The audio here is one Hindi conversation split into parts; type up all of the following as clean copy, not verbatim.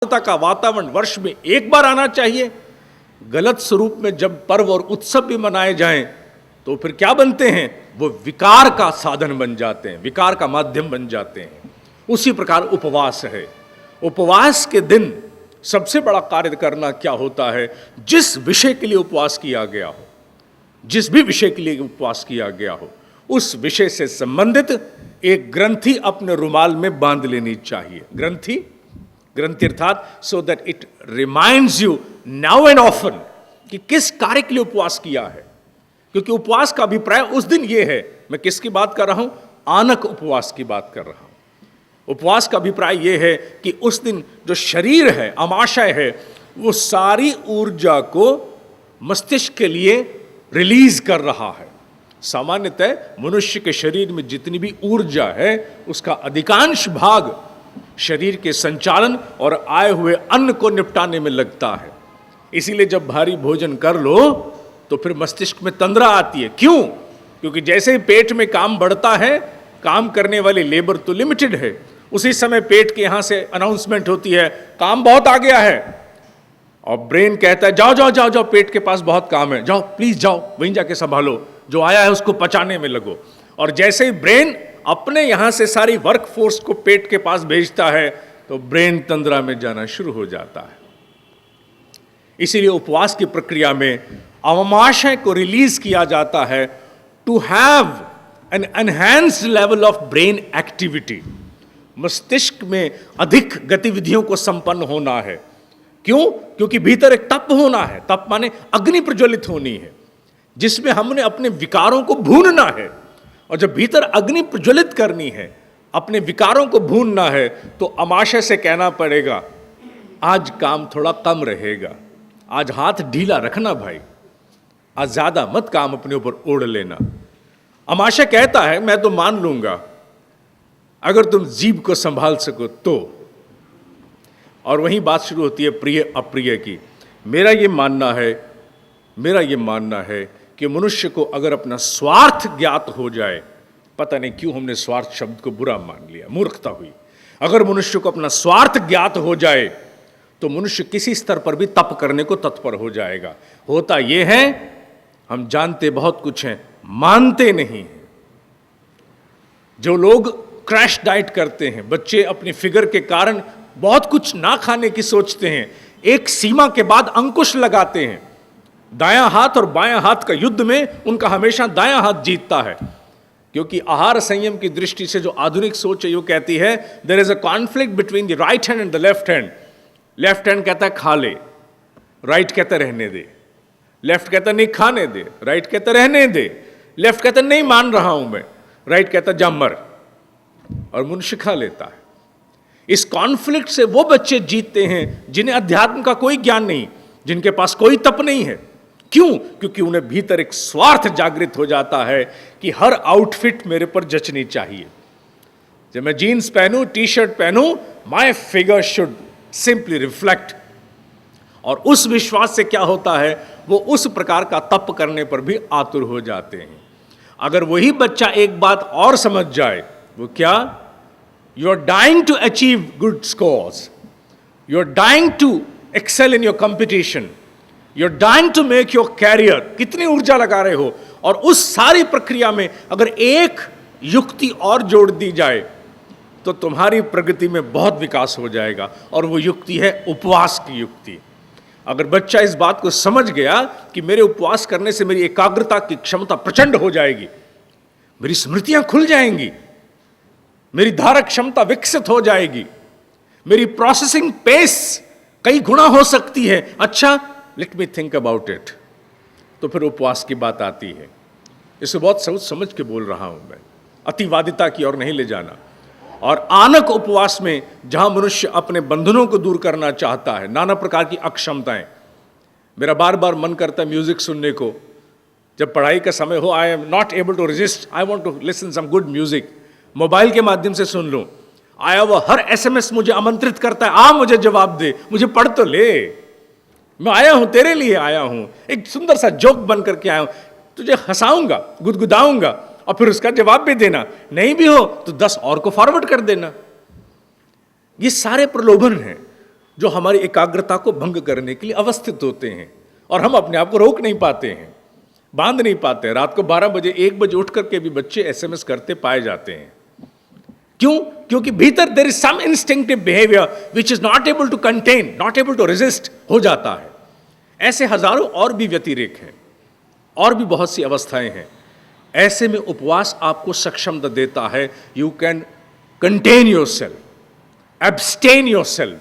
का वातावरण वर्ष में एक बार आना चाहिए। गलत स्वरूप में जब पर्व और उत्सव भी मनाए जाएं तो फिर क्या बनते हैं? वो विकार का साधन बन जाते हैं, विकार का माध्यम बन जाते हैं। उसी प्रकार उपवास है। उपवास के दिन सबसे बड़ा कार्य करना क्या होता है? जिस विषय के लिए उपवास किया गया हो, जिस भी विषय के लिए उपवास किया गया हो, उस विषय से संबंधित एक ग्रंथि अपने रुमाल में बांध लेनी चाहिए। ग्रंथि अर्थात so that it reminds you now and often कि किस कार्य के लिए उपवास किया है। क्योंकि उपवास का अभिप्राय उस दिन यह है, मैं किसकी बात कर रहा हूं? आनक उपवास की बात कर रहा हूं। उपवास का अभिप्राय यह है कि उस दिन जो शरीर है, अमाशय है, वो सारी ऊर्जा को मस्तिष्क के लिए रिलीज कर रहा है। सामान्यतः मनुष्य के शरीर में जितनी भी ऊर्जा है उसका अधिकांश भाग शरीर के संचालन और आए हुए अन्न को निपटाने में लगता है। इसीलिए जब भारी भोजन कर लो तो फिर मस्तिष्क में तंद्रा आती है। क्यों? क्योंकि जैसे ही पेट में काम बढ़ता है, काम करने वाली लेबर तो लिमिटेड है, उसी समय पेट के यहां से अनाउंसमेंट होती है काम बहुत आ गया है, और ब्रेन कहता है जाओ जाओ जाओ जाओ, पेट के पास बहुत काम है, जाओ प्लीज जाओ, वहीं जाके संभालो, जो आया है उसको पचाने में लगो। और जैसे ही ब्रेन अपने यहां से सारी वर्क फोर्स को पेट के पास भेजता है तो ब्रेन तंद्रा में जाना शुरू हो जाता है। इसीलिए उपवास की प्रक्रिया में अमाशय को रिलीज किया जाता है to have an enhanced level of brain activity. मस्तिष्क में अधिक गतिविधियों को संपन्न होना है। क्यों? क्योंकि भीतर एक तप होना है। तप माने अग्नि प्रज्वलित होनी है, जिसमें हमने अपने विकारों को भूनना है। और जब भीतर अग्नि प्रज्वलित करनी है, अपने विकारों को भूनना है, तो अमाशय से कहना पड़ेगा आज काम थोड़ा कम रहेगा, आज हाथ ढीला रखना भाई, आज ज्यादा मत काम अपने ऊपर ओढ़ लेना। अमाशय कहता है मैं तो मान लूंगा अगर तुम जीभ को संभाल सको तो। और वहीं बात शुरू होती है प्रिय अप्रिय की। मेरा ये मानना है कि मनुष्य को अगर अपना स्वार्थ ज्ञात हो जाए, पता नहीं क्यों हमने स्वार्थ शब्द को बुरा मान लिया, मूर्खता हुई। अगर मनुष्य को अपना स्वार्थ ज्ञात हो जाए तो मनुष्य किसी स्तर पर भी तप करने को तत्पर हो जाएगा। होता यह है हम जानते बहुत कुछ हैं, मानते नहीं हैं। जो लोग क्रैश डाइट करते हैं, बच्चे अपनी फिगर के कारण बहुत कुछ ना खाने की सोचते हैं, एक सीमा के बाद अंकुश लगाते हैं। दायां हाथ और बायां हाथ का युद्ध में उनका हमेशा दायां हाथ जीतता है। क्योंकि आहार संयम की दृष्टि से जो आधुनिक सोच है, वो कहती है there is a conflict between the right hand and the left hand. Left hand कहता है खा ले, राइट कहता है रहने दे। लेफ्ट कहता है नहीं खाने दे, राइट कहता है रहने दे। लेफ्ट कहता है नहीं मान रहा हूं मैं, राइट कहता है जा मर, और मनुष्य खा लेता है। इस कॉन्फ्लिक्ट से वो बच्चे जीतते हैं जिन्हें अध्यात्म का कोई ज्ञान नहीं, जिनके पास कोई तप नहीं है। क्यों? क्योंकि उन्हें भीतर एक स्वार्थ जागृत हो जाता है कि हर आउटफिट मेरे पर जचनी चाहिए। जब मैं जीन्स पहनूं, टी शर्ट पहनूं, my figure should simply reflect. और उस विश्वास से क्या होता है, वो उस प्रकार का तप करने पर भी आतुर हो जाते हैं। अगर वही बच्चा एक बात और समझ जाए, वो क्या? You are dying to achieve good scores, you are dying to excel in your competition, you are dying to make your career. कितनी ऊर्जा लगा रहे हो, और उस सारी प्रक्रिया में अगर एक युक्ति और जोड़ दी जाए तो तुम्हारी प्रगति में बहुत विकास हो जाएगा। और वो युक्ति है उपवास की युक्ति। अगर बच्चा इस बात को समझ गया कि मेरे उपवास करने से मेरी एकाग्रता की क्षमता प्रचंड हो जाएगी, मेरी स्मृतियां खुल जाएंगी, मेरी धारक क्षमता विकसित हो जाएगी, मेरी प्रोसेसिंग पेस कई गुना हो सकती है, अच्छा let me think about it, तो फिर उपवास की बात आती है। इसे बहुत सोच समझ के बोल रहा हूं मैं, अतिवादिता की ओर नहीं ले जाना। और आनक उपवास में जहां मनुष्य अपने बंधनों को दूर करना चाहता है, नाना प्रकार की अक्षमताएं। मेरा बार बार मन करता है म्यूजिक सुनने को, जब पढ़ाई का समय हो, I am not able to resist, I want to listen some good music. Mobile के माध्यम से सुन लूं, आया वो हर एसएमएस मुझे आमंत्रित करता है, आ मुझे जवाब दे, मुझे पढ़ तो ले, मैं आया हूं, तेरे लिए आया हूं, एक सुंदर सा जोक बन करके आया हूं, तुझे हंसाऊंगा, गुदगुदाऊंगा, और फिर उसका जवाब भी देना, नहीं भी हो तो 10 और को फॉरवर्ड कर देना। ये सारे प्रलोभन हैं। जो हमारी एकाग्रता को भंग करने के लिए अवस्थित होते हैं और हम अपने आप को रोक नहीं पाते हैं, बांध नहीं पाते। रात को 12 बजे 1 बजे उठ करके भी बच्चे एसएमएस करते पाए जाते हैं। क्यों? क्योंकि भीतर there is some instinctive behaviour which is not able to contain, not able to resist हो जाता है। ऐसे हजारों और भी व्यतिरेक हैं, और भी बहुत सी अवस्थाएं हैं। ऐसे में उपवास आपको सक्षमता देता है, you can contain yourself, abstain yourself.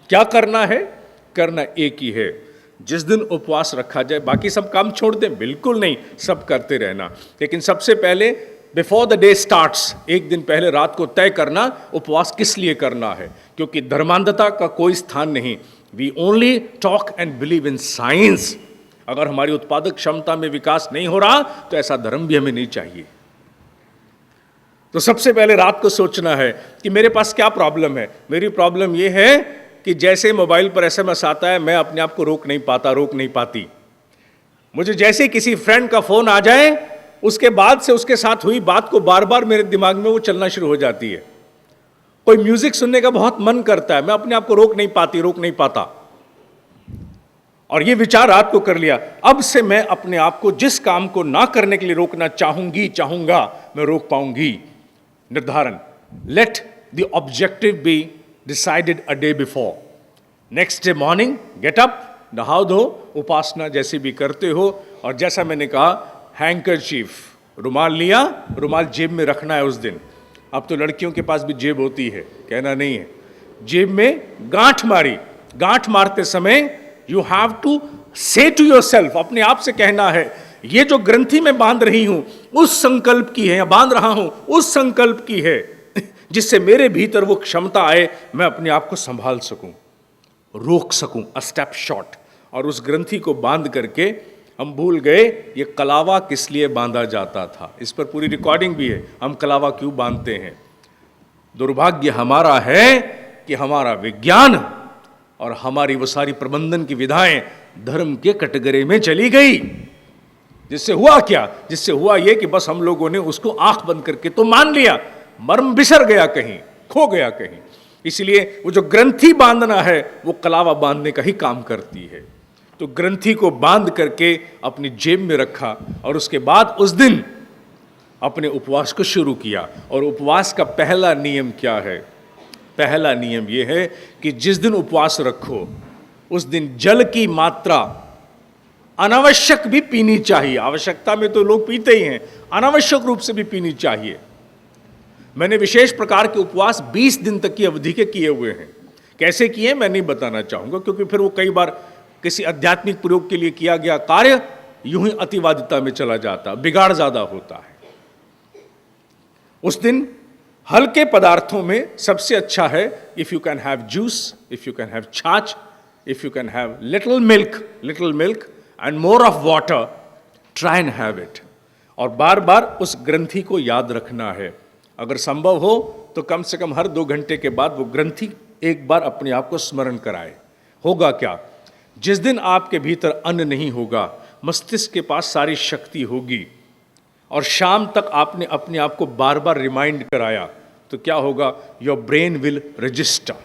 क्या करना है? करना एक ही है, जिस दिन उपवास रखा जाए बाकी सब काम छोड़ दें, बिल्कुल नहीं, सब करते रहना। लेकिन सबसे पहले बिफोर द डे स्टार्ट्स, एक दिन पहले रात को तय करना उपवास किस लिए करना है, क्योंकि धर्मांधता का कोई स्थान नहीं। We only talk and believe in science. अगर हमारी उत्पादक क्षमता में विकास नहीं हो रहा तो ऐसा धर्म भी हमें नहीं चाहिए। तो सबसे पहले रात को सोचना है कि मेरे पास क्या प्रॉब्लम है। मेरी प्रॉब्लम यह है कि जैसे मोबाइल पर एसएमएस आता है, मैं अपने आप को रोक नहीं पाता, रोक नहीं पाती। मुझे जैसे किसी फ्रेंड का फोन आ जाए, उसके बाद से उसके साथ हुई बात को बार बार मेरे दिमाग में वो चलना शुरू हो जाती है। कोई म्यूजिक सुनने का बहुत मन करता है, मैं अपने आप को रोक नहीं पाती, रोक नहीं पाता। और ये विचार रात को कर लिया, अब से मैं अपने आप को जिस काम को ना करने के लिए रोकना चाहूंगा, मैं रोक पाऊंगी। निर्धारण, let the objective be decided a day before. Next day morning get up, नहाओ धो, उपासना जैसे भी करते हो, और जैसा मैंने कहा हैंकरचीफ, रुमाल लिया, रुमाल जेब में रखना है उस दिन। अब तो लड़कियों के पास भी जेब होती है, कहना नहीं है। जेब में गांठ मारी, गांठ मारते समय यू हैव टू से टू योरसेल्फ, अपने आप से कहना है ये जो ग्रंथि में बांध रही हूं उस संकल्प की है, या बांध रहा हूं उस संकल्प की है, जिससे मेरे भीतर वो क्षमता आए, मैं अपने आप को संभाल सकूं, रोक सकूं, अ स्टेप शॉट। और उस ग्रंथि को बांध करके हम भूल गए ये कलावा किस लिए बांधा जाता था। इस पर पूरी रिकॉर्डिंग भी है, हम कलावा क्यों बांधते हैं। दुर्भाग्य हमारा है कि हमारा विज्ञान और हमारी वो सारी प्रबंधन की विधाएं धर्म के कटघरे में चली गई। जिससे हुआ क्या? जिससे हुआ ये कि बस हम लोगों ने उसको आंख बंद करके तो मान लिया, मर्म बिसर गया, कहीं खो गया कहीं। इसलिए वो जो ग्रंथि बांधना है वो कलावा बांधने का ही काम करती है। तो ग्रंथि को बांध करके अपनी जेब में रखा, और उसके बाद उस दिन अपने उपवास को शुरू किया। और उपवास का पहला नियम क्या है? पहला नियम यह है कि जिस दिन उपवास रखो उस दिन जल की मात्रा अनावश्यक भी पीनी चाहिए। आवश्यकता में तो लोग पीते ही हैं, अनावश्यक रूप से भी पीनी चाहिए। मैंने विशेष प्रकार के उपवास 20 दिन तक की अवधि के किए हुए हैं। कैसे किए मैं नहीं बताना चाहूंगा, क्योंकि फिर वो कई बार किसी आध्यात्मिक प्रयोग के लिए किया गया कार्य यूं ही अतिवादिता में चला जाता, बिगाड़ ज्यादा होता है। उस दिन हल्के पदार्थों में सबसे अच्छा है if you can have juice, if you can have chaas, if you can have little milk and more of water, try and have it. और बार बार उस ग्रंथि को याद रखना है। अगर संभव हो तो कम से कम हर 2 घंटे के बाद वो ग्रंथि एक बार अपने आप को स्मरण कराए। होगा क्या? जिस दिन आपके भीतर अन्न नहीं होगा, मस्तिष्क के पास सारी शक्ति होगी, और शाम तक आपने अपने आप को बार बार रिमाइंड कराया, तो क्या होगा? Your brain will register,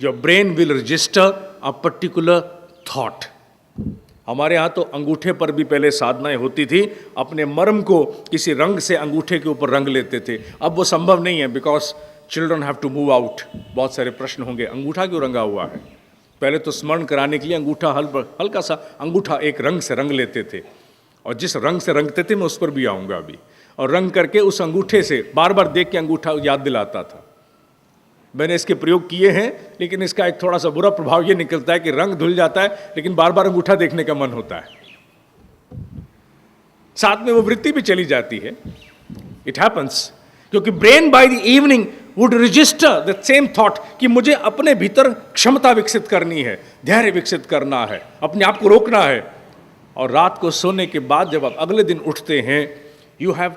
your brain will register a particular thought. हमारे यहाँ तो अंगूठे पर भी पहले साधनाएं होती थी, अपने मर्म को किसी रंग से अंगूठे के ऊपर रंग लेते थे। अब वो संभव नहीं है, because children have to move out. बहुत सारे प्रश्न होंगे, अंगूठा क्यों रंगा हुआ है? पहले तो स्मरण कराने के लिए अंगूठा हल्का सा अंगूठा एक रंग से रंग लेते थे, और जिस रंग से रंगते थे मैं उस पर भी आऊँगा अभी। और रंग करके उस अंगूठे से बार बार देख के अंगूठा याद दिलाता था। मैंने इसके प्रयोग किए हैं, लेकिन इसका एक थोड़ा सा बुरा प्रभाव ये निकलता है कि रंग धुल जाता है, लेकिन बार बार अंगूठा देखने का मन होता है, साथ में वो वृत्ति भी चली जाती है। इट हैपन्स, क्योंकि brain by the evening would register the same thought कि मुझे अपने भीतर क्षमता विकसित करनी है, धैर्य विकसित करना है, अपने आप को रोकना है। और रात को सोने के बाद जब आप अगले दिन उठते हैं, you have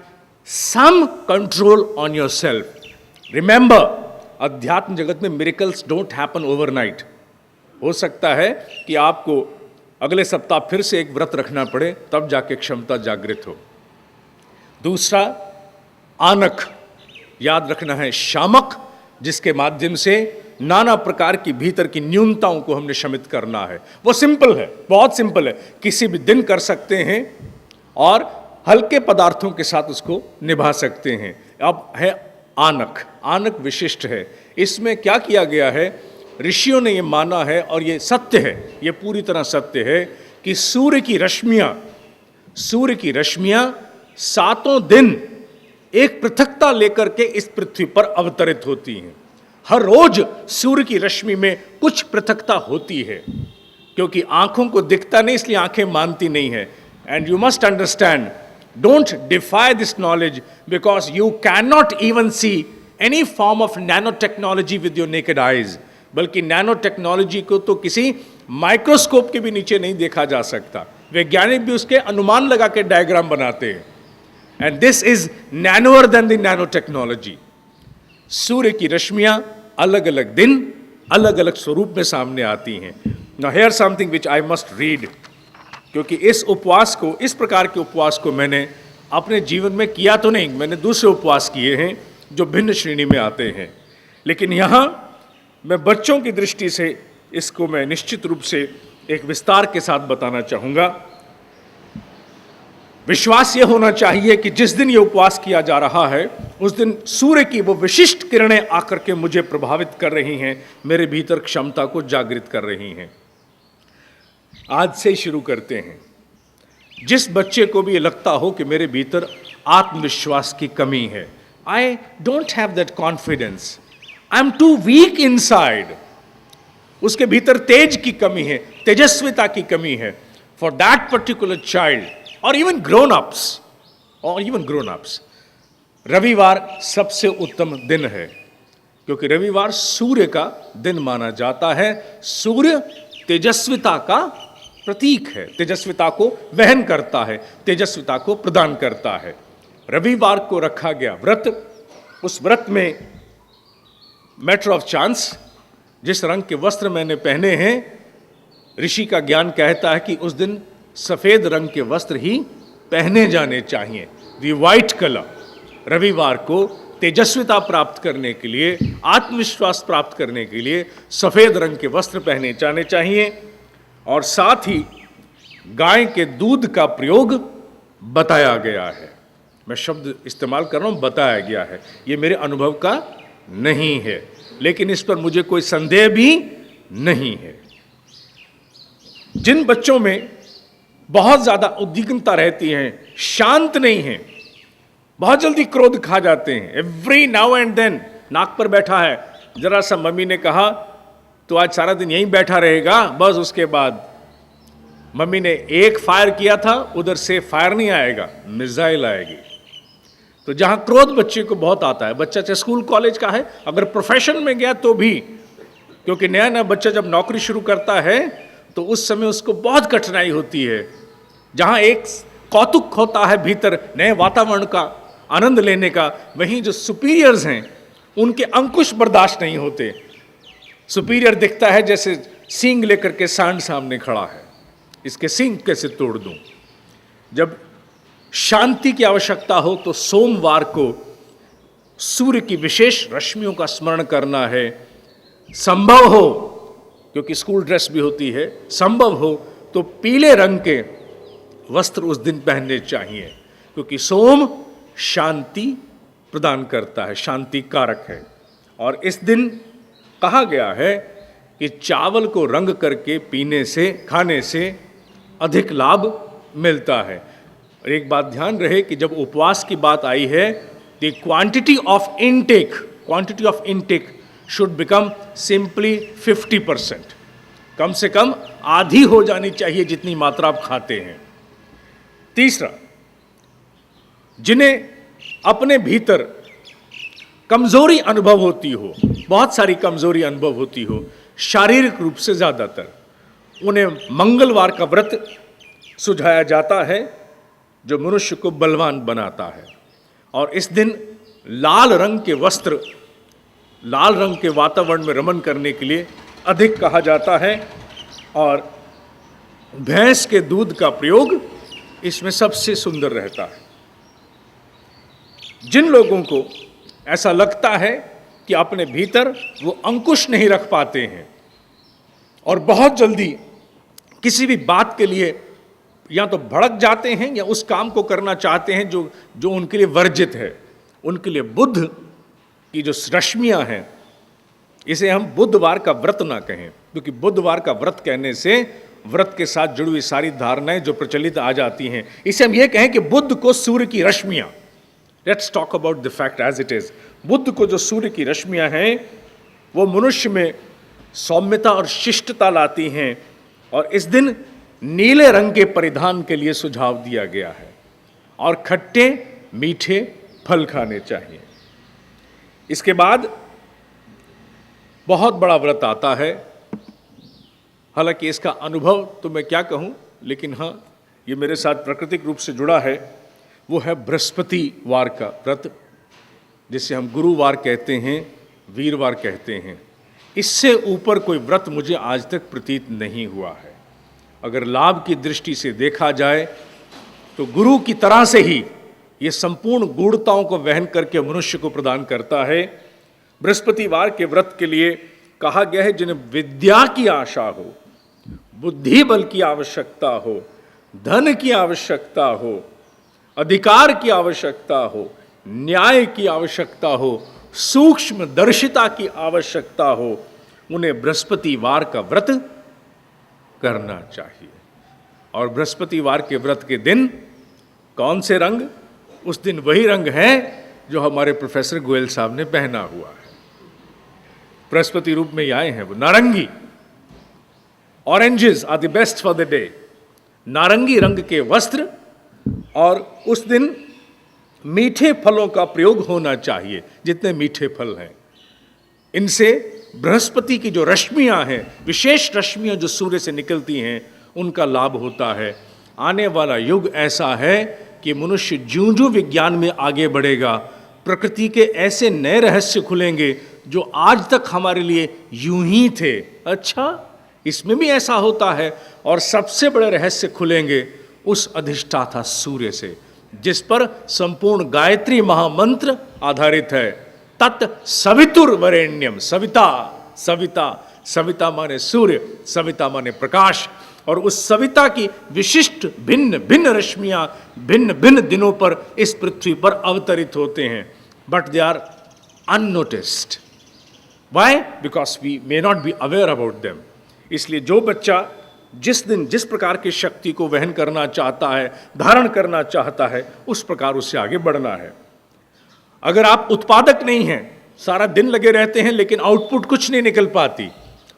some control on your self. Remember, अध्यात्म जगत में मिरेकल्स डोंट हैपन ओवरनाइट। हो सकता है कि आपको अगले सप्ताह फिर से एक व्रत रखना पड़े, तब जाके क्षमता जागृत हो। दूसरा, आनक याद रखना है, शामक, जिसके माध्यम से नाना प्रकार की भीतर की न्यूनताओं को हमने शमित करना है। वो सिंपल है, बहुत सिंपल है, किसी भी दिन कर सकते हैं और हल्के पदार्थों के साथ उसको निभा सकते हैं। अब है आनक। आनक विशिष्ट है। इसमें क्या किया गया है, ऋषियों ने ये माना है और ये सत्य है, ये पूरी तरह सत्य है कि सूर्य की रश्मियां सातों दिन एक पृथकता लेकर के इस पृथ्वी पर अवतरित होती हैं। हर रोज सूर्य की रश्मि में कुछ पृथकता होती है, क्योंकि आंखों को दिखता नहीं इसलिए आंखें मानती नहीं है। And you must understand, don't defy this knowledge because you can not even see any form of nano technology with your naked eyes. बल्कि नैनो टेक्नोलॉजी को तो किसी माइक्रोस्कोप के भी नीचे नहीं देखा जा सकता। वैज्ञानिक भी उसके अनुमान लगा के डायग्राम बनाते हैं। एंड दिस इज नैनोअर देन द नैनो टेक्नोलॉजी। सूर्य की रश्मियां अलग अलग दिन अलग अलग स्वरूप में सामने आती हैं। Now here something which I must read, क्योंकि इस उपवास को, इस प्रकार के उपवास को मैंने अपने जीवन में किया तो नहीं, मैंने दूसरे उपवास किए हैं जो भिन्न श्रेणी में आते हैं, लेकिन यहाँ मैं बच्चों की दृष्टि से इसको मैं निश्चित रूप से एक विस्तार के साथ बताना चाहूँगा। विश्वास यह होना चाहिए कि जिस दिन ये उपवास किया जा रहा है उस दिन सूर्य की वो विशिष्ट किरणें आकर के मुझे प्रभावित कर रही हैं, मेरे भीतर क्षमता को जागृत कर रही हैं। आज से ही शुरू करते हैं। जिस बच्चे को भी ये लगता हो कि मेरे भीतर आत्मविश्वास की कमी है, I don't have that confidence, I am too weak inside, उसके भीतर तेज की कमी है, तेजस्विता की कमी है, फॉर दैट पर्टिकुलर चाइल्ड और इवन ग्रोन अप्स, रविवार सबसे उत्तम दिन है, क्योंकि रविवार सूर्य का दिन माना जाता है। सूर्य तेजस्विता का प्रतीक है, तेजस्विता को वहन करता है, तेजस्विता को प्रदान करता है। रविवार को रखा गया व्रत, उस व्रत में मैटर ऑफ चांस, जिस रंग के वस्त्र मैंने पहने हैं, ऋषि का ज्ञान कहता है कि उस दिन सफेद रंग के वस्त्र ही पहने जाने चाहिए, दी वाइट कलर। रविवार को तेजस्विता प्राप्त करने के लिए, आत्मविश्वास प्राप्त करने के लिए सफेद रंग के वस्त्र पहने जाने चाहिए। और साथ ही गाय के दूध का प्रयोग बताया गया है। मैं शब्द इस्तेमाल कर रहा हूं, बताया गया है, ये मेरे अनुभव का नहीं है, लेकिन इस पर मुझे कोई संदेह भी नहीं है। जिन बच्चों में बहुत ज्यादा उद्विग्नता रहती है, शांत नहीं है, बहुत जल्दी क्रोध खा जाते हैं, एवरी नाउ एंड देन नाक पर बैठा है, जरा सा मम्मी ने कहा तो आज सारा दिन यहीं बैठा रहेगा, बस उसके बाद मम्मी ने एक फायर किया था, उधर से फायर नहीं आएगा, मिसाइल आएगी। तो जहां क्रोध बच्चे को बहुत आता है, बच्चा चाहे स्कूल कॉलेज का है, अगर प्रोफेशन में गया तो भी, क्योंकि नया नया बच्चा जब नौकरी शुरू करता है तो उस समय उसको बहुत कठिनाई होती है। जहां एक कौतुक होता है भीतर नए वातावरण का आनंद लेने का, वहीं जो सुपीरियर्स हैं उनके अंकुश बर्दाश्त नहीं होते। सुपीरियर दिखता है जैसे सींग लेकर के सांड सामने खड़ा है, इसके सींग कैसे तोड़ दूं। जब शांति की आवश्यकता हो तो सोमवार को सूर्य की विशेष रश्मियों का स्मरण करना है। संभव हो, क्योंकि स्कूल ड्रेस भी होती है, संभव हो तो पीले रंग के वस्त्र उस दिन पहनने चाहिए, क्योंकि सोम शांति प्रदान करता है, शांति कारक है। और इस दिन कहा गया है कि चावल को रंग करके पीने से, खाने से अधिक लाभ मिलता है। और एक बात ध्यान रहे कि जब उपवास की बात आई है, the quantity of intake should become simply 50%, कम से कम आधी हो जानी चाहिए जितनी मात्रा आप खाते हैं। तीसरा, जिन्हें अपने भीतर कमजोरी अनुभव होती हो, बहुत सारी कमजोरी अनुभव होती हो, शारीरिक रूप से ज्यादातर, उन्हें मंगलवार का व्रत सुझाया जाता है जो मनुष्य को बलवान बनाता है। और इस दिन लाल रंग के वस्त्र, लाल रंग के वातावरण में रमन करने के लिए अधिक कहा जाता है। और भैंस के दूध का प्रयोग इसमें सबसे सुंदर रहता है। जिन लोगों को ऐसा लगता है कि अपने भीतर वो अंकुश नहीं रख पाते हैं और बहुत जल्दी किसी भी बात के लिए या तो भड़क जाते हैं या उस काम को करना चाहते हैं जो उनके लिए वर्जित है। उनके लिए बुध की जो रश्मियां हैं, इसे हम बुधवार का व्रत ना कहें, क्योंकि बुधवार का व्रत कहने से व्रत के साथ जुड़ी हुई सारी धारणाएं जो प्रचलित आ जाती हैं। इसे हम ये कहें कि बुध को सूर्य की रश्मियां, let's talk about the fact as it is. बुध को जो सूर्य की रश्मियां हैं वो मनुष्य में सौम्यता और शिष्टता लाती हैं, और इस दिन नीले रंग के परिधान के लिए सुझाव दिया गया है और खट्टे मीठे फल खाने चाहिए। इसके बाद बहुत बड़ा व्रत आता है, हालांकि इसका अनुभव तो मैं क्या कहूं, लेकिन हाँ, ये मेरे साथ प्राकृतिक रूप से जुड़ा है। वो है बृहस्पतिवार का व्रत, जिसे हम गुरुवार कहते हैं, वीरवार कहते हैं। इससे ऊपर कोई व्रत मुझे आज तक प्रतीत नहीं हुआ है। अगर लाभ की दृष्टि से देखा जाए तो गुरु की तरह से ही ये संपूर्ण गूढ़ताओं को वहन करके मनुष्य को प्रदान करता है। बृहस्पतिवार के व्रत के लिए कहा गया है, जिन्हें विद्या की आशा हो, बुद्धि बल की आवश्यकता हो, धन की आवश्यकता हो, अधिकार की आवश्यकता हो, न्याय की आवश्यकता हो, सूक्ष्म दर्शिता की आवश्यकता हो, उन्हें बृहस्पतिवार का व्रत करना चाहिए। और बृहस्पतिवार के व्रत के दिन कौन से रंग? उस दिन वही रंग है जो हमारे प्रोफेसर गोयल साहब ने पहना हुआ है। बृहस्पति रूप में आए हैं वो नारंगी। Oranges are the best for the day. नारंगी रंग के वस्त्र, और उस दिन मीठे फलों का प्रयोग होना चाहिए, जितने मीठे फल हैं। इनसे बृहस्पति की जो रश्मियां हैं, विशेष रश्मियां जो सूर्य से निकलती हैं, उनका लाभ होता है। आने वाला युग ऐसा है कि मनुष्य ज्यों-ज्यों विज्ञान में आगे बढ़ेगा, प्रकृति के ऐसे नए रहस्य खुलेंगे जो आज तक हमारे लिए यूं ही थे। अच्छा, इसमें भी ऐसा होता है। और सबसे बड़े रहस्य खुलेंगे उस अधिष्ठाता सूर्य से, जिस पर संपूर्ण गायत्री महामंत्र आधारित है। तत् सवितुर्वरेण्यम। सविता, सविता, सविता माने सूर्य, सविता माने प्रकाश। और उस सविता की विशिष्ट भिन्न भिन्न रश्मियां भिन्न भिन्न दिनों पर इस पृथ्वी पर अवतरित होते हैं, but they are unnoticed. Why? Because we may not be aware about them. इसलिए जो बच्चा जिस दिन जिस प्रकार की शक्ति को वहन करना चाहता है, धारण करना चाहता है, उस प्रकार उससे आगे बढ़ना है। अगर आप उत्पादक नहीं हैं, सारा दिन लगे रहते हैं लेकिन आउटपुट कुछ नहीं निकल पाती,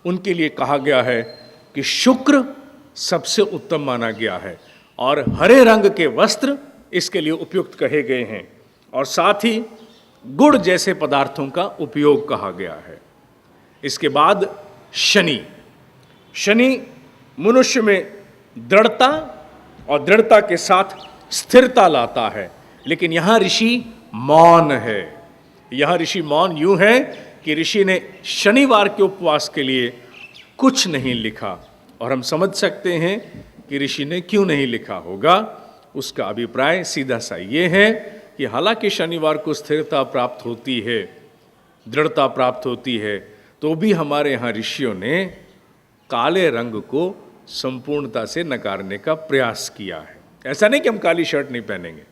उनके लिए कहा गया है कि शुक्र सबसे उत्तम माना गया है, और हरे रंग के वस्त्र इसके लिए उपयुक्त कहे गए हैं, और साथ ही गुड़ जैसे पदार्थों का उपयोग कहा गया है। इसके बाद शनि। शनि मनुष्य में दृढ़ता और दृढ़ता के साथ स्थिरता लाता है, लेकिन यहाँ ऋषि मौन है। यहाँ ऋषि मौन यूं है कि ऋषि ने शनिवार के उपवास के लिए कुछ नहीं लिखा, और हम समझ सकते हैं कि ऋषि ने क्यों नहीं लिखा होगा। उसका अभिप्राय सीधा सा ये है कि हालांकि शनिवार को स्थिरता प्राप्त होती है, दृढ़ता प्राप्त होती है, तो भी हमारे यहाँ ऋषियों ने काले रंग को संपूर्णता से नकारने का प्रयास किया है। ऐसा नहीं कि हम काली शर्ट नहीं पहनेंगे,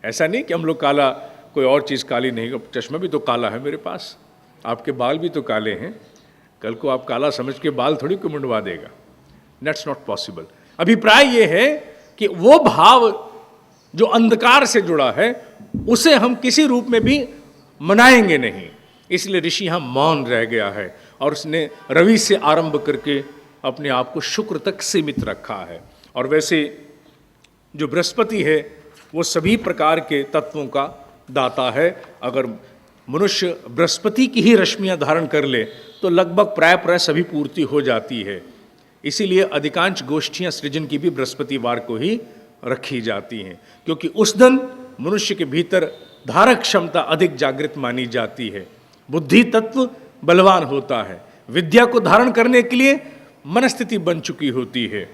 ऐसा नहीं कि हम लोग काला कोई और चीज़ काली नहीं। चश्मा भी तो काला है मेरे पास, आपके बाल भी तो काले हैं, कल को आप काला समझ के बाल थोड़ी को मुंडवा देगा। That's not possible. अभिप्राय ये है कि वो भाव जो अंधकार से जुड़ा है उसे हम किसी रूप में भी मनाएंगे नहीं। इसलिए ऋषि यहाँ मौन रह गया है, और उसने रवि से आरंभ करके अपने आप को शुक्र तक सीमित रखा है। और वैसे जो बृहस्पति है वो सभी प्रकार के तत्वों का दाता है। अगर मनुष्य बृहस्पति की ही रश्मियां धारण कर ले तो लगभग प्राय सभी पूर्ति हो जाती है। इसीलिए अधिकांश गोष्ठियां सृजन की भी बृहस्पतिवार को ही रखी जाती हैं, क्योंकि उस दिन मनुष्य के भीतर धारक क्षमता अधिक जागृत मानी जाती है, बुद्धि तत्व बलवान होता है, विद्या को धारण करने के लिए मनस्थिति बन चुकी होती है।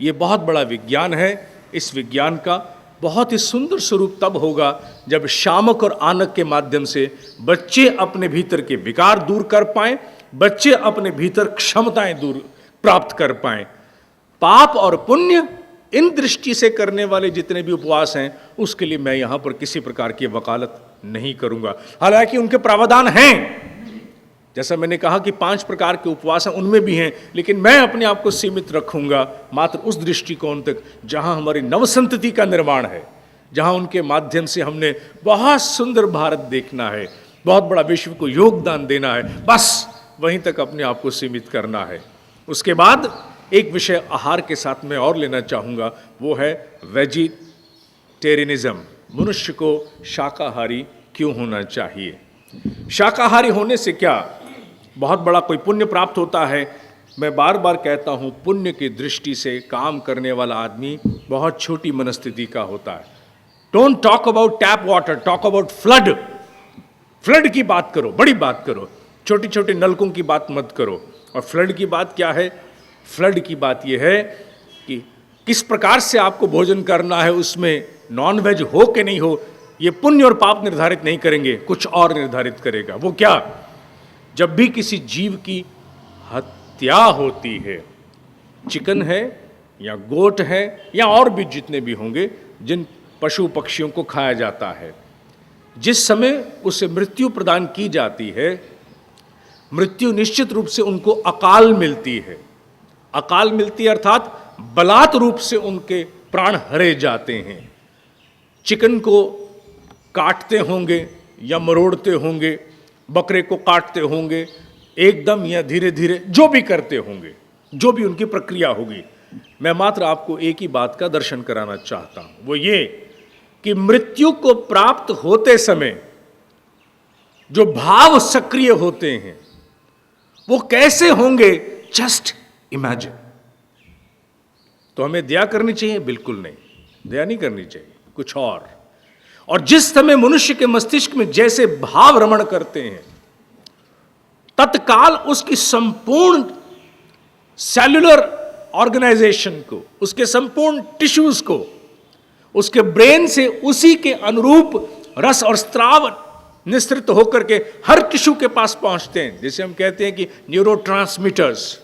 ये बहुत बड़ा विज्ञान है। इस विज्ञान का बहुत ही सुंदर स्वरूप तब होगा जब शामक और आनक के माध्यम से बच्चे अपने भीतर के विकार दूर कर पाएं, बच्चे अपने भीतर क्षमताएं दूर प्राप्त कर पाएं। पाप और पुण्य इन दृष्टि से करने वाले जितने भी उपवास हैं, उसके लिए मैं यहां पर किसी प्रकार की वकालत नहीं करूंगा। हालांकि उनके प्रावधान हैं, जैसा मैंने कहा कि 5 प्रकार के उपवास हैं, उनमें भी हैं, लेकिन मैं अपने आप को सीमित रखूंगा मात्र उस दृष्टिकोण तक जहां हमारी नवसंतति का निर्माण है, जहां उनके माध्यम से हमने बहुत सुंदर भारत देखना है, बहुत बड़ा विश्व को योगदान देना है, बस वहीं तक अपने आप को सीमित करना है। उसके बाद एक विषय आहार के साथ में और लेना चाहूँगा, वो है वेजिटेरियनिज्म। मनुष्य को शाकाहारी क्यों होना चाहिए? शाकाहारी होने से क्या बहुत बड़ा कोई पुण्य प्राप्त होता है? मैं बार बार कहता हूँ, पुण्य की दृष्टि से काम करने वाला आदमी बहुत छोटी मनस्थिति का होता है। Don't talk about tap water, talk about flood. Flood की बात करो, बड़ी बात करो, छोटी छोटी नलकों की बात मत करो। और फ्लड की बात क्या है? फ्लड की बात यह है कि किस प्रकार से आपको भोजन करना है, उसमें नॉन वेज हो कि नहीं हो, ये पुण्य और पाप निर्धारित नहीं करेंगे, कुछ और निर्धारित करेगा। वो क्या? जब भी किसी जीव की हत्या होती है, चिकन है या गोट है या और भी जितने भी होंगे जिन पशु पक्षियों को खाया जाता है, जिस समय उसे मृत्यु प्रदान की जाती है, मृत्यु निश्चित रूप से उनको अकाल मिलती है। अकाल मिलती है अर्थात बलात् रूप से उनके प्राण हरे जाते हैं। चिकन को काटते होंगे या मरोड़ते होंगे, बकरे को काटते होंगे एकदम या धीरे धीरे, जो भी करते होंगे, जो भी उनकी प्रक्रिया होगी। मैं मात्र आपको एक ही बात का दर्शन कराना चाहता हूं, वो ये कि मृत्यु को प्राप्त होते समय जो भाव सक्रिय होते हैं वो कैसे होंगे, जस्ट इमेजिन। तो हमें दया करनी चाहिए? बिल्कुल नहीं, दया नहीं करनी चाहिए, कुछ और जिस समय मनुष्य के मस्तिष्क में जैसे भाव रमण करते हैं, तत्काल उसकी संपूर्ण सेल्युलर ऑर्गेनाइजेशन को, उसके संपूर्ण टिश्यूज को, उसके ब्रेन से उसी के अनुरूप रस और स्राव निस्तृत होकर के हर टिश्यू के पास पहुंचते हैं। जैसे हम कहते हैं कि न्यूरोट्रांसमीटर्स,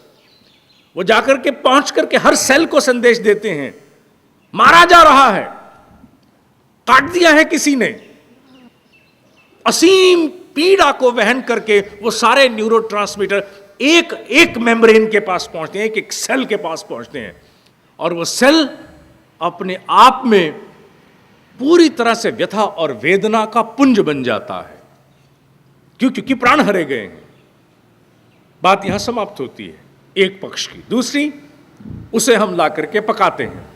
वो जाकर के पहुंच करके हर सेल को संदेश देते हैं, मारा जा रहा है, काट दिया है किसी ने। असीम पीड़ा को वहन करके वो सारे न्यूरोट्रांसमीटर एक एक मेम्ब्रेन के पास पहुंचते हैं, एक एक सेल के पास पहुंचते हैं, और वो सेल अपने आप में पूरी तरह से व्यथा और वेदना का पुंज बन जाता है। क्योंकि प्राण हरे गए हैं। बात यहां समाप्त होती है एक पक्ष की। दूसरी, उसे हम ला करके पकाते हैं,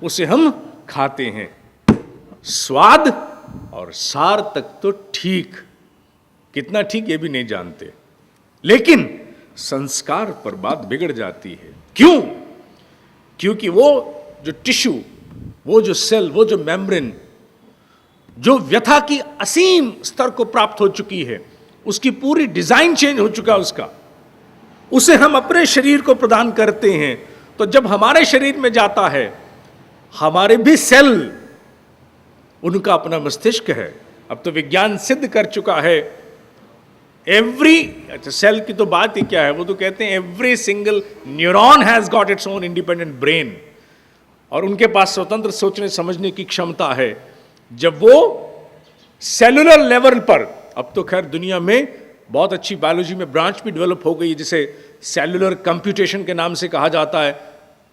उसे हम खाते हैं। स्वाद और सार तक तो ठीक, कितना ठीक ये भी नहीं जानते, लेकिन संस्कार पर बात बिगड़ जाती है। क्यों? क्योंकि वो जो टिश्यू, वो जो सेल, वो जो मेम्ब्रेन, जो व्यथा की असीम स्तर को प्राप्त हो चुकी है, उसकी पूरी डिजाइन चेंज हो चुका उसका, उसे हम अपने शरीर को प्रदान करते हैं। तो जब हमारे शरीर में जाता है, हमारे भी सेल, उनका अपना मस्तिष्क है। अब तो विज्ञान सिद्ध कर चुका है, अच्छा सेल की तो बात ही क्या है, वो तो कहते हैं every single neuron has got its own independent brain, और उनके पास स्वतंत्र सोचने समझने की क्षमता है। जब वो सेलुलर लेवल पर, अब तो खैर दुनिया में बहुत अच्छी बायोलॉजी में ब्रांच भी डेवलप हो गई, जिसे सेलुलर कंप्यूटेशन के नाम से कहा जाता है।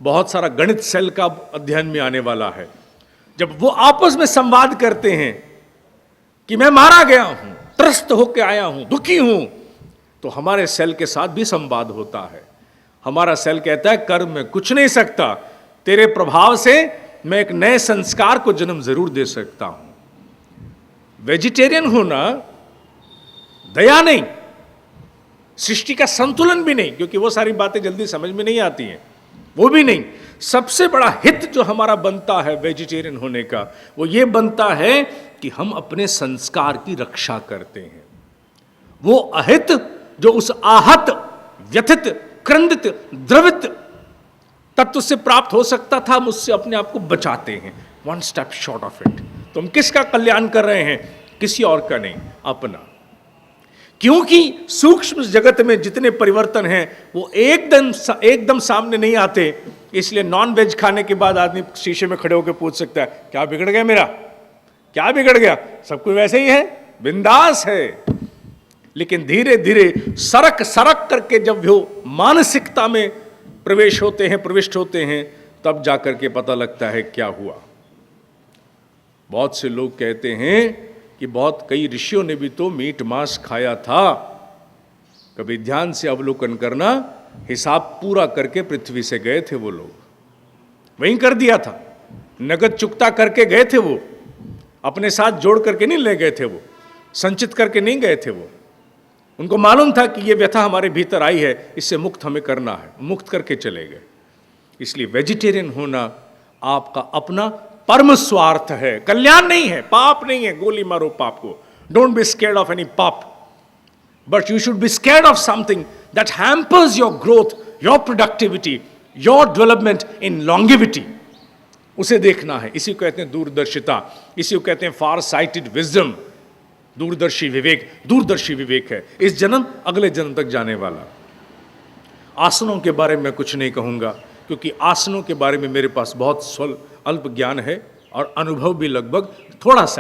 बहुत सारा गणित सेल का अध्ययन में आने वाला है। जब वो आपस में संवाद करते हैं कि मैं मारा गया हूं, त्रस्त होकर आया हूं, दुखी हूं, तो हमारे सेल के साथ भी संवाद होता है। हमारा सेल कहता है कर मैं कुछ नहीं सकता, तेरे प्रभाव से मैं एक नए संस्कार को जन्म जरूर दे सकता हूं। वेजिटेरियन होना दया नहीं, सृष्टि का संतुलन भी नहीं, क्योंकि वो सारी बातें जल्दी समझ में नहीं आती हैं, वो भी नहीं। सबसे बड़ा हित जो हमारा बनता है वेजिटेरियन होने का, वो ये बनता है कि हम अपने संस्कार की रक्षा करते हैं। वो अहित जो उस आहत, व्यथित, क्रंदित, द्रवित तत्व से प्राप्त हो सकता था, मुझसे अपने आप को बचाते हैं। One step short of it. तुम किसका कल्याण कर रहे हैं? किसी और का नहीं, अपना। क्योंकि सूक्ष्म जगत में जितने परिवर्तन हैं वो एकदम सामने नहीं आते। इसलिए नॉन वेज खाने के बाद आदमी शीशे में खड़े होकर पूछ सकता है, क्या बिगड़ गया मेरा? क्या बिगड़ गया? सब कुछ वैसे ही है, बिंदास है। लेकिन धीरे धीरे सरक करके जब वो मानसिकता में प्रविष्ट होते हैं, तब जाकर के पता लगता है क्या हुआ। बहुत से लोग कहते हैं कि कई ऋषियों ने भी तो मीट मांस खाया था। कभी ध्यान से अवलोकन करना, हिसाब पूरा करके पृथ्वी से गए थे वो लोग, वहीं कर दिया था। नगद चुकता करके गए थे वो, अपने साथ जोड़ करके नहीं ले गए थे वो, संचित करके नहीं गए थे वो। उनको मालूम था कि ये व्यथा हमारे भीतर आई है, इससे मुक्त हमें करना है, मुक्त करके चले गए। इसलिए वेजिटेरियन होना आपका अपना परम स्वार्थ है, कल्याण नहीं है, पाप नहीं है। गोली मारो पाप को, don't be scared of any paap, but you should be scared of something that hampers your growth, your productivity, your development in longevity. उसे देखना है। इसी को कहते हैं दूरदर्शिता, इसी को कहते हैं फार साइटेड विजडम। दूरदर्शी विवेक है। इस जन्म अगले जन्म तक जाने वाला। आसनों के बारे में मैं कुछ नहीं कहूंगा, क्योंकि आसनों के बारे में मेरे पास बहुत अल्प ज्ञान है और अनुभव भी लगभग थोड़ा सा।